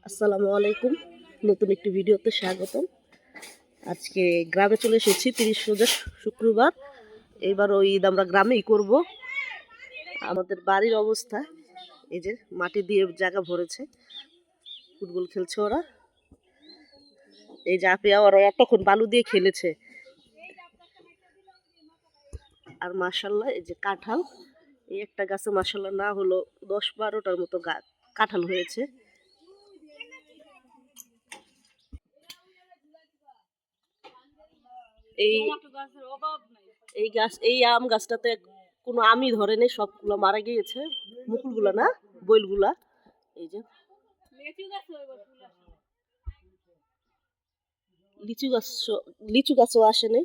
আসসালামু আলাইকুম, নতুন একটি ভিডিওতে স্বাগতম। আজকে গ্রামে চলে এসেছি 30 রোজা শুক্রবার। এইবার ওই ঈদ আমরা গ্রামেই করব। আমাদের বাড়ির অবস্থা এই যে মাটি দিয়ে জায়গা ভরেছে, ফুটবল খেলছে ওরা। এই যে আপেয়া ওরা এতক্ষণ বালু দিয়ে খেলেছে। আর মাশাল্লাহ এই যে কাঁঠাল, এই একটা গাছে মাশাল্লাহ না হলো 10-12টার মতো কাঁঠাল হয়েছে। এই এই গাছ, এই আম গাছটাতে কোনো আমই ধরে নেই, সবগুলো মারা গিয়েছে। মুকুলগুলা না, বইলগুলা। এই যে লিচু গাছও আসে নাই।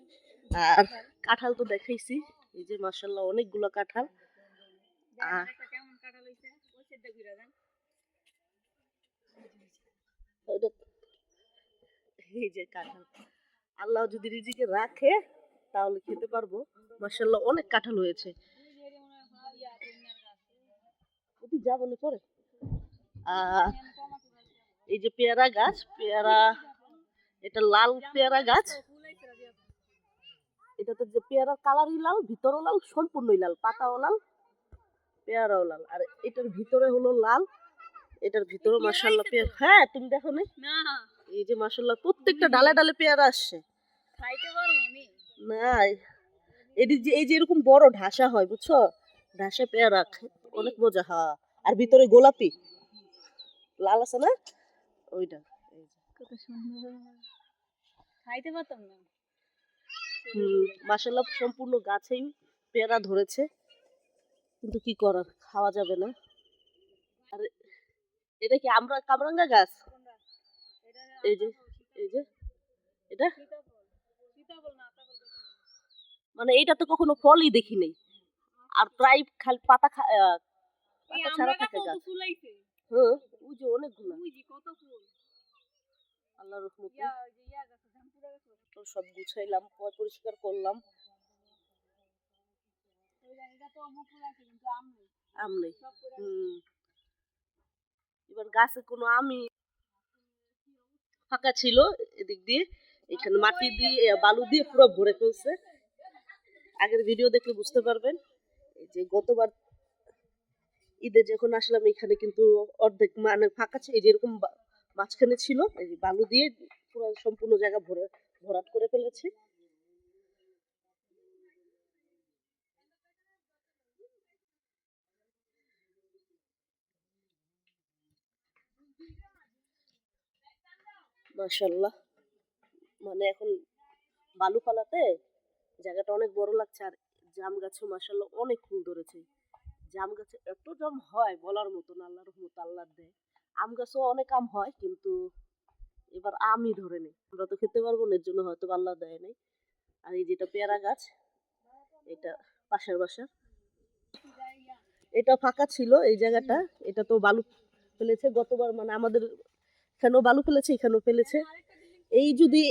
আর কাঁঠাল তো দেখাইছি, এই যে মাশাল্লাহ অনেকগুলো কাঁঠাল। এই যে কাঁঠাল, আল্লাহ যদি রিজিকে রাখে তাহলে খেতে পারবো। মাশাল্লাহ অনেক কাঁঠাল হয়েছে। যাবো না পরে। এই যে পেয়ারা গাছ, পেয়ারা, এটা লাল পেয়ারা গাছ। এটাতে যে পেয়ারার কালারই লাল, ভিতরও লাল, সম্পূর্ণই লাল, পাতাও লাল, পেয়ারাও লাল। আর এটার ভিতরে হলো লাল, এটার ভিতরে মাশাআল্লাহ পেয়ারা। হ্যাঁ, তুমি দেখো না? এই যে মাশাআল্লাহ প্রত্যেকটা ডালে ডালে পেয়ারা আসছে। খাইতে পারবো না? এই যে এরকম বড় ঢাসা হয়, বুঝছো? ঢাসা পেয়ারা অনেক মজা। হ্যাঁ, আর ভিতরে গোলাপি লাল আছে না, ওইটা। কত সুন্দর, খাইতে পারতাম না। মাশাআল্লাহ সম্পূর্ণ গাছেই পেয়ারা ধরেছে, কিন্তু কি করার, খাওয়া যাবে না। আর এটা কি আমরা কামরাঙ্গা গাছ? এই যে এই যে এটা মানে এইটা তো কখনো ফলই দেখি নাই। আর প্রায় খালি পাতা পাতা ছাড়া থাকে গাছ। হ্যাঁ, ওই যে অনেকগুলো, আল্লাহর রহমতে সব গুছাইলাম, পরিষ্কার করলাম। আম নেই। এবার গাছে কোনো আমি ফাঁকা ছিল, এদিক দিয়ে এখানে মাটি দিয়ে বালু দিয়ে পুরো ভরে ফেলছে। আগের ভিডিও দেখলে বুঝতে পারবেন। এই যে গতবার ঈদে যখন আসলাম এখানে কিন্তু অর্ধেক মানে ফাঁকা ছিল, এই যে এরকম মাঝখানে ছিল, এই যে বালু দিয়ে পুরো সম্পূর্ণ জায়গা ভরাট করে ফেলেছে। মাশাআল্লাহ, মানে এখন বালু ফালাতে জায়গাটা অনেক বড় লাগছে। আর জাম গাছও মাশাআল্লাহ অনেক ফুল ধরেছে। জাম গাছে এত জাম হয় বলার মতো না, আল্লাহর রহমত, আল্লাহর দেয়। আম গাছও অনেক আম হয়, কিন্তু এবার আমই ধরে নেই। আমরা তো খেতে পারবো না, এর জন্য হয়তো আল্লাহ দেয় নাই। আর এই যেটা পেয়ারা গাছ, এটা পাশের বাসা, এটা ফাঁকা ছিল এই জায়গাটা। এটা তো বালু ফেলেছে গতবার, মানে আমাদের এখানেও বালু ফেলেছে, এখানেও ফেলেছে। এই যদি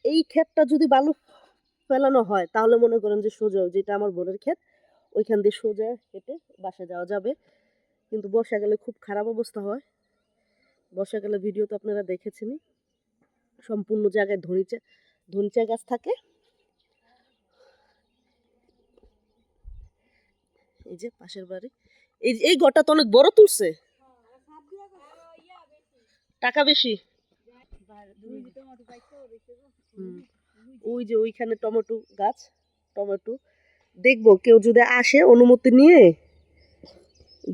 এই ক্ষেতটা যদি বালু ফেলানো হয় তাহলে মনে করেন যে সোজা, যেটা আমার বোনের ক্ষেত, ওইখান দিয়ে সোজা হেঁটে বাসা যাওয়া যাবে। কিন্তু বর্ষাকালে খুব খারাপ অবস্থা হয়। বর্ষাকালে ভিডিও তো আপনারা দেখেছেনই, সম্পূর্ণ জায়গায় ধনিচা গাছ থাকে। এই যে পাশের বাড়ি, এই ঘরটা তো অনেক বড় তুলছে, টাকা বেশি। ওই যে ওইখানে টমেটো গাছ, টমেটো দেখবো, কেউ যদি আসে অনুমতি নিয়ে,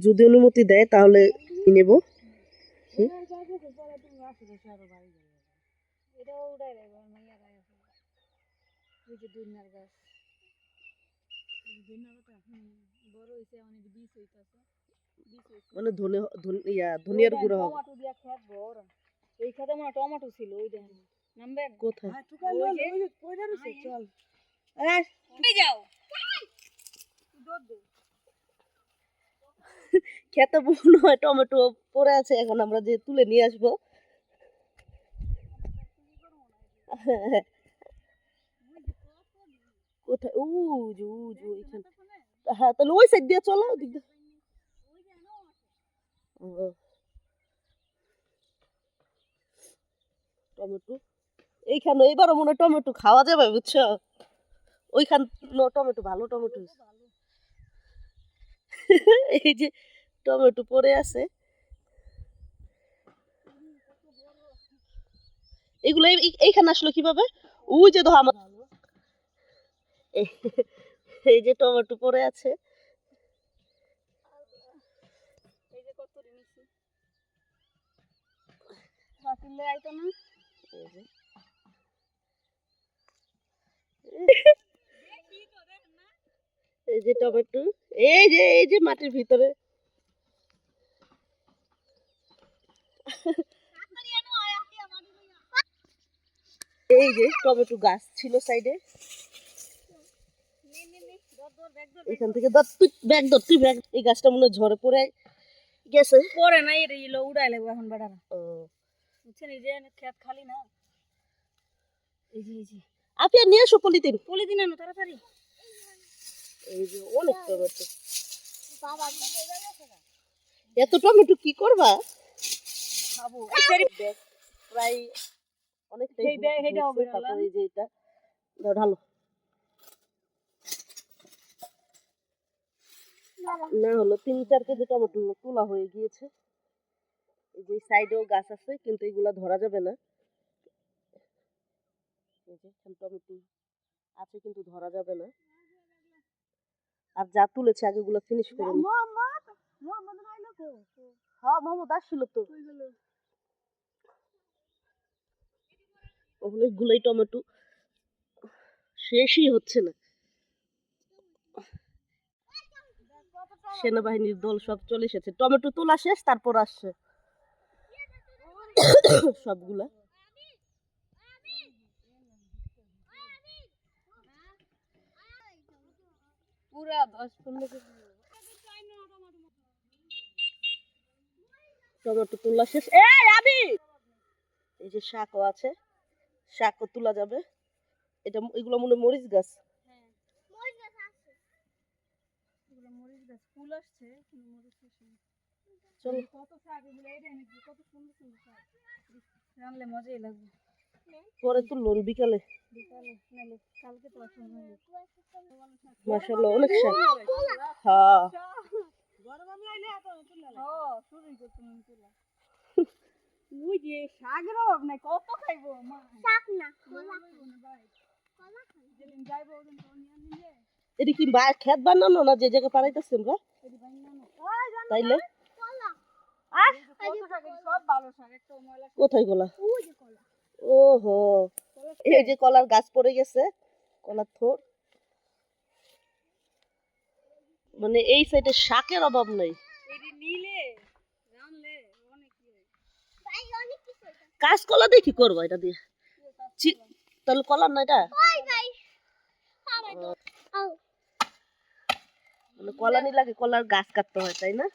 যদি অনুমতি দেয় তাহলে নেব। মানে ধনিয়ার গুঁড়া হবে। এই খেতে মানে টমেটো ছিল, ওই দেখেন নামবেন কোথায়? চল খেতে মনে হয় টমেটো পড়ে আছে, এখন আমরা যে তুলে নিয়ে আসবো। কোথায়? ওইখানে। হ্যাঁ, তাহলে ওই সাইড দিয়ে চলো, ওদিক দিয়ে। টমেটো এইখানে এবারও মনে হয় টমেটো খাওয়া যাবে বুঝছো, ওইখান টমেটো ভালো টমেটো হয়েছে। এই যে টমেটো পড়ে আছে, এগুলো এইখানে আসলো কিভাবে? ওই যে ধর আমার এই যে টমেটো পড়ে আছে। এই যে কত নিছি বাতিলে আইতো না। এই যে টমেটো, এই যে মাটির ভিতরে এই যে টমেটো গাছ ছিল সাইডে, এখান থেকে ধর তুই ব্যাগ ধর, তুই ব্যাগ। এই গাছটা মনে হয় ঝড়ে পড়ে গেছে। পড়ে না, এর ইলো উড়াই লাগবে এখন বেড়ারা। বুঝছেন, এই যে ক্ষেত খালি না, এই যে আপনি নিয়ে আসো পলিথিন, পলিথিন আনো তাড়াতাড়ি। এই যে অনেক টমেটো, এত টমেটো কি করবা? খাবো প্রায় অনেকটাই। তারপরে এই যে এটা ঢালো না, হলো 3-4 কেজি টমেটো তোলা হয়ে গিয়েছে। এই যে সাইডেও গাছ আছে কিন্তু এগুলা ধরা যাবে না, এই যে টমেটো আছে কিন্তু ধরা যাবে না। আর যা তুলেছে আগে গুলো ফিনিশ করে নি। হ্যাঁ মোহাম্মদ আসছিল তো, অনেকগুলোই টমেটো শেষই হচ্ছে না। সেনাবাহিনীর দল সব চলে এসেছে, টমেটো তোলা শেষ, তারপর আসছে সবগুলা। পুরা 10-15 কেজি টমেটো তোলা শেষ। এই যে শাকও আছে, শাকও তোলা যাবে। এটা এগুলো মনে হয় মরিচ গাছ। ফুল আসছে চলো, কত শাক এগুলো, এই দেখেন কত সুন্দর সুন্দর শাক, রান্নালে মজাই লাগবে। পরে তুললো বিকালে, নাইলে কালকে তো আসবে। মাশাআল্লাহ অনেক শাক। হ্যাঁ গরম আমি আইলে এত তুললা। হ্যাঁ শুরুই করতে মন তুলা। ওই যে শাকের অভাব নাই, কত খাইবো মা। শাক না কলা খাইবো ভাই, কলা খাই যেদিন যাইবো ওদিন তো নিয়ে নিলে। এটি কি খেত বানানো না যে জায়গা পারাইতেছে আমরা? এটি বানানো তাইলে কলা আর কত শাক, সব ভালো শাক, একটা ময়লা কোথায় কলা? ওই যে কলা। ওহো, এই যে কলার গাছ পড়ে গেছে, কলার থোর। মানে এই সাইডে শাকের অভাব নাই। কাঁচকলা দিয়ে কি করবো এটা দিয়ে? তাহলে কলার না এটা, মানে কলা নি লাগে, কলার গাছ কাটতে হয় তাই না?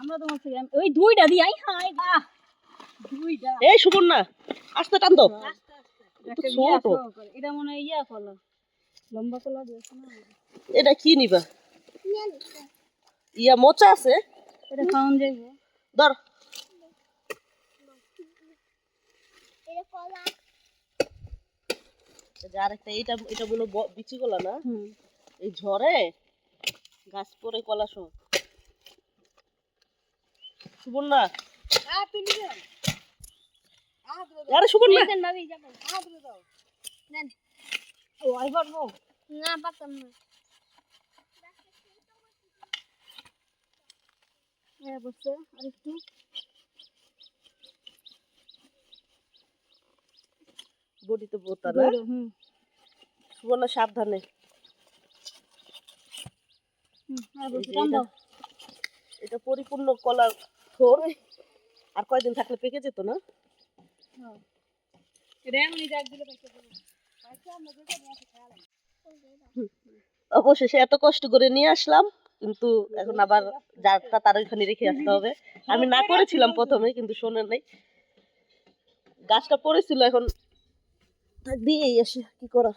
আমরা তো ওই দুইটা দিই আই হাই বা দুইটা। এই সুবর্ণা আস্তে টান দাও, ছোট এটা মনে হয় ইয়া কলা, লম্বা কলা দিয়েছ না। এটা কি নিবা? ইয়া মোচা আছে, এটা খাওন যাইবো। ধর এটা কলা, এই আরেকটা, এটা বলো বিচি কলা না? এই ঝড়ে গাছ পরে কলা সব। সুবর্ণা আরে সুবর্ণা না পারতাম না। আরেকটু বডি তো বোতা না। সুবর্ণা সাবধানে। এটা পরিপূর্ণ কলার থোর, আর কয়দিন থাকলে পেকে যেত না? অবশেষে এত কষ্ট করে নিয়ে আসলাম, কিন্তু এখন আবার যারটা তার ওইখানে রেখে আসতে হবে। আমি না করেছিলাম প্রথমে, কিন্তু শোনেন নাই, গাছটা পড়েছিল, এখন দিয়েই আসে, কি করার।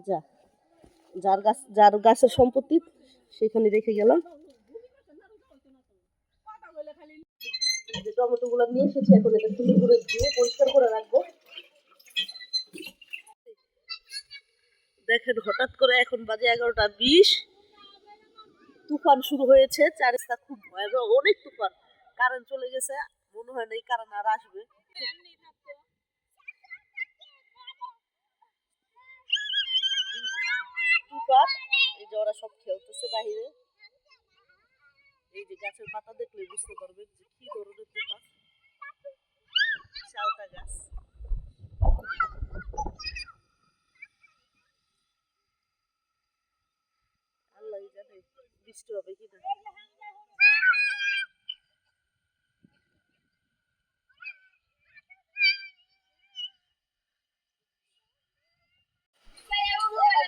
যা, যার গাছের সম্পত্তি সেখানে রেখে গেলাম। যে টমেটো গুলো নিয়ে এসেছি, এখন এটা সুন্দর করে ধুয়ে পরিষ্কার করে রাখবো। দেখেন হঠাৎ করে এখন বাজে 11:20, তুফান শুরু হয়েছে, চারিদিকটা খুব ভয়াবহ, অনেক তুফান। কারেন্ট চলে গেছে, মনে হয় না এই কারেন্ট আর আসবে। তুফান, এই যে ওরা সব খেলতেছে বাহিরে। এই যে গাছের পাতা দেখলে বুঝতে পারবেন যে কি ধরনের তুফান। শালটা গাছ, আল্লাহ জানে বৃষ্টি হবে কিনা।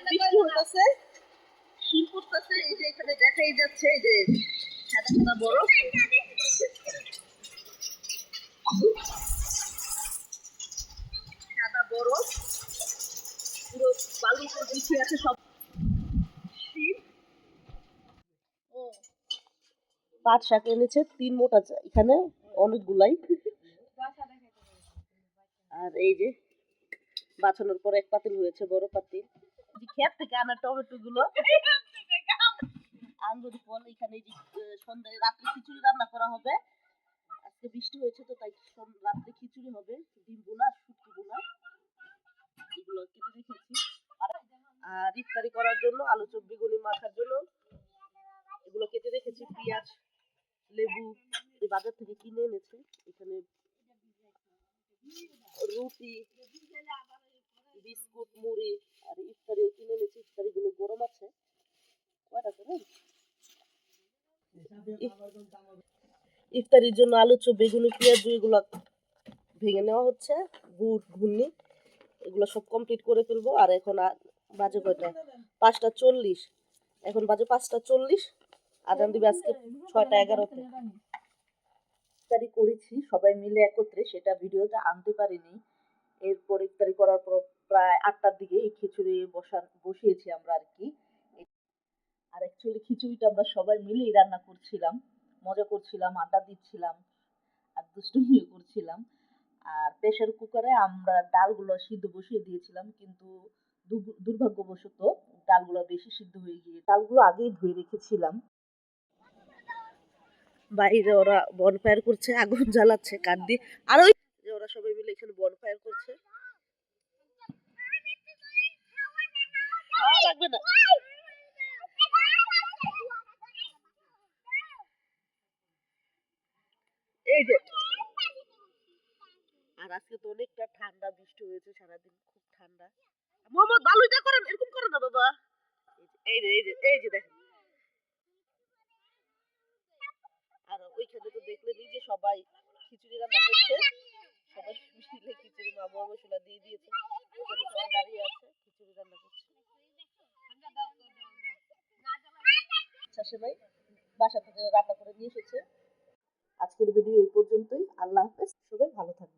বৃষ্টি হইতেছে, শীত পড়তেছে, এই যে এখানে দেখাই যাচ্ছে এই যে সাদা সাদা বরফ। সাদা বরফ পুরো বালুর উপর বিছিয়ে আছে সব। শীত। ও পাট শাক এনেছে 3 মোটা এখানে অনেকগুলাই। আর এই যে বাছানোর পর এক পাতিল হয়েছে, বড় পাতিল। ক্ষেত থেকে আনা টমেটো গুলো, আঙ্গুর ফল। এখানে সন্ধ্যায় রাত্রে খিচুড়ি রান্না করা হবে। আজকে বৃষ্টি হয়েছে তো তাই রাত্রে খিচুড়ি হবে। ডিম বোনা, শুটকি বোনা, এগুলো কেটে রেখেছি। আর ইফতারি করার জন্য আলু চপ বেগুনি মাখার জন্য এগুলো কেটে রেখেছি। পেঁয়াজ, লেবু বাজার থেকে কিনে এনেছি। এখানে রুটি, বিস্কুট, মুড়ি আর ইফতারিও কিনে এনেছি। ইফতারি গুলো গরম আছে। ইফতারির জন্য আলু চপ বেগুনি পেঁয়াজ এগুলো ভেঙে নেওয়া হচ্ছে। বুট ঘুগনি এগুলো সব কমপ্লিট করে ফেলবো। আর এখন বাজে কয়টা? 5:40। এখন বাজে 5:40, আজান দিবে আজকে 6:11-তে। ইফতারি করেছি সবাই মিলে একত্রে, সেটা ভিডিওতে আনতে পারিনি। এরপর ইফতারি করার পর প্রায় 8টার দিকে এই খিচুড়ি বসিয়েছি আমরা আর কি। আর অ্যাকচুয়ালি খিচুড়িটা আমরা সবাই মিলেই রান্না করছিলাম, মজা করছিলাম, আড্ডা দিচ্ছিলাম আর দুষ্টুমিও করছিলাম। আর প্রেসার কুকারে আমরা ডালগুলো সিদ্ধ বসিয়ে দিয়েছিলাম, কিন্তু দুর্ভাগ্যবশত ডালগুলো বেশি সিদ্ধ হয়ে গিয়ে, ডালগুলো আগেই ধুয়ে রেখেছিলাম। বাইরে ওরা বনফায়ার করছে, আগুন জ্বালাচ্ছে কাঠ দিয়ে। আর ওই যে ওরা সবাই মিলে এখানে বনফায়ার করছে। লাগবে না। এই যে, আর আজকে তো অনেকটা ঠান্ডা, বৃষ্টি হয়েছে সারাদিন, খুব ঠান্ডা। মোহাম্মদ বালুইটা করেন, এরকম করে না বাবা। এই যে দেখেন। আর ওইখানে তো দেখলেনই যে সবাই খিচুড়ি রান্না করছে। সবাই মিলে খিচুড়ি মামা মশলা দিয়ে দিয়েছে। ওখানে সবাই দাঁড়িয়ে আছে, খিচুড়ি রান্না করছে। সবাই বাসা থেকে রান্না করে নিয়ে এসেছে। আজকের ভিডিও এই পর্যন্তই। আল্লাহ হাফেজ, সবাই ভালো থাকবেন।